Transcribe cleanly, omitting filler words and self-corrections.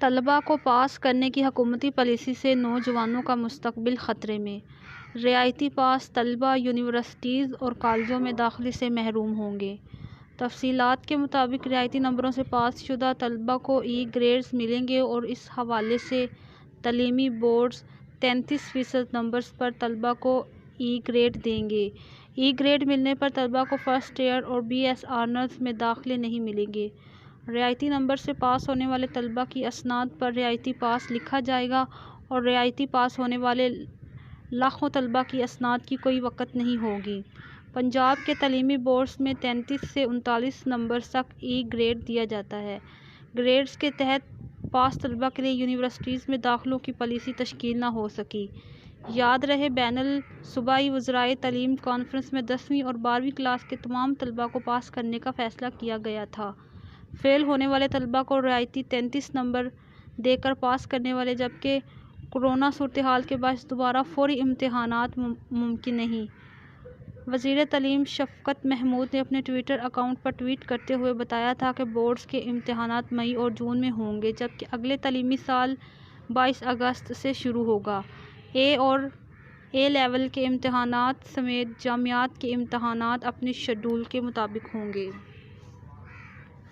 طلباء کو پاس کرنے کی حکومتی پالیسی سے نوجوانوں کا مستقبل خطرے میں، رعایتی پاس طلباء یونیورسٹیز اور کالجوں میں داخلے سے محروم ہوں گے۔ تفصیلات کے مطابق رعایتی نمبروں سے پاس شدہ طلباء کو ای گریڈز ملیں گے اور اس حوالے سے تعلیمی بورڈز 33% نمبرز پر طلباء کو ای گریڈ دیں گے۔ ای گریڈ ملنے پر طلباء کو فرسٹ ایئر اور بی ایس آنرز میں داخلے نہیں ملیں گے۔ رعایتی نمبر سے پاس ہونے والے طلباء کی اسناد پر رعایتی پاس لکھا جائے گا اور رعایتی پاس ہونے والے لاکھوں طلباء کی اسناد کی کوئی وقت نہیں ہوگی۔ پنجاب کے تعلیمی بورڈز میں 33 سے 39 نمبرز تک ای گریڈ دیا جاتا ہے۔ گریڈز کے تحت پاس طلباء کے لیے یونیورسٹیز میں داخلوں کی پالیسی تشکیل نہ ہو سکی۔ یاد رہے بین الصوبائی وزرائے تعلیم کانفرنس میں 10ویں اور 12ویں کلاس کے تمام طلباء کو پاس کرنے کا فیصلہ کیا گیا تھا۔ فیل ہونے والے طلباء کو رعایتی 33 نمبر دے کر پاس کرنے والے، جبکہ کورونا صورتحال کے باعث دوبارہ فوری امتحانات ممکن نہیں۔ وزیر تعلیم شفقت محمود نے اپنے ٹوئٹر اکاؤنٹ پر ٹویٹ کرتے ہوئے بتایا تھا کہ بورڈز کے امتحانات مئی اور جون میں ہوں گے، جبکہ اگلے تعلیمی سال 22 اگست سے شروع ہوگا۔ اے اور اے لیول کے امتحانات سمیت جامعات کے امتحانات اپنے شیڈول کے مطابق ہوں گے۔